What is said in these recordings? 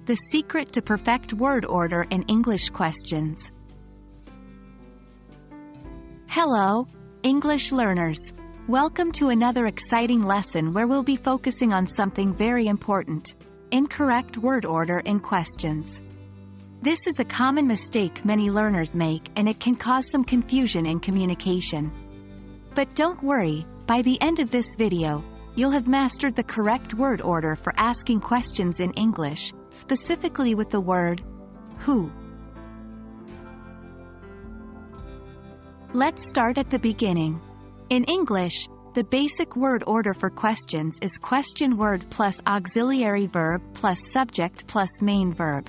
The secret to perfect word order in English questions. Hello, English learners. Welcome to another exciting lesson where we'll be focusing on something very important: incorrect word order in questions. This is a common mistake many learners make, and it can cause some confusion in communication. But don't worry, by the end of this video, you'll have mastered the correct word order for asking questions in English, specifically with the word who. Let's start at the beginning. In English, the basic word order for questions is question word plus auxiliary verb plus subject plus main verb.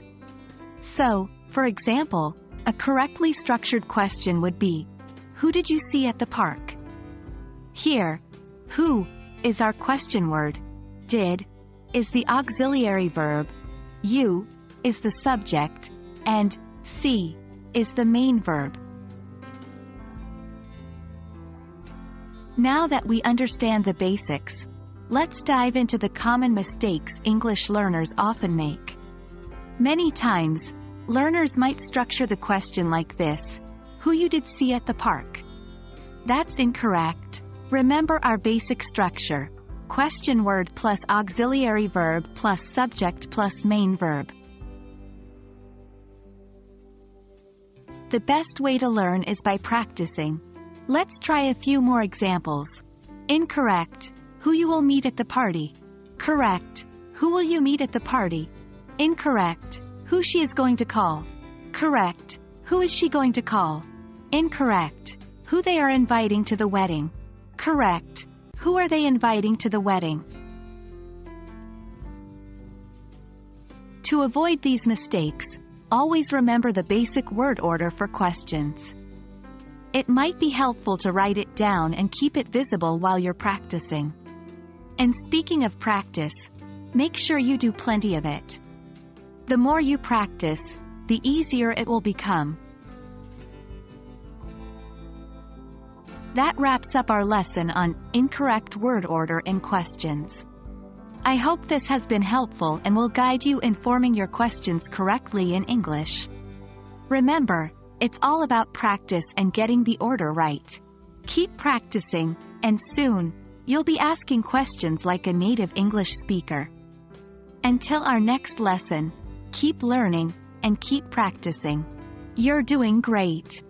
So, for example, a correctly structured question would be, who did you see at the park? Here, who is our question word, did is the auxiliary verb, you is the subject, and see is the main verb. Now that we understand the basics, let's dive into the common mistakes English learners often make. Many times, learners might structure the question like this: who you did see at the park? That's incorrect. Remember our basic structure: question word plus auxiliary verb plus subject plus main verb. The best way to learn is by practicing. Let's try a few more examples. Incorrect: who you will meet at the party. Correct: who will you meet at the party? Incorrect: who she is going to call. Correct: who is she going to call? Incorrect: who they are inviting to the wedding. Correct: who are they inviting to the wedding? To avoid these mistakes, always remember the basic word order for questions. It might be helpful to write it down and keep it visible while you're practicing. And speaking of practice, make sure you do plenty of it. The more you practice, the easier it will become. That wraps up our lesson on incorrect word order in questions. I hope this has been helpful and will guide you in forming your questions correctly in English. Remember, it's all about practice and getting the order right. Keep practicing, and soon, you'll be asking questions like a native English speaker. Until our next lesson, keep learning and keep practicing. You're doing great.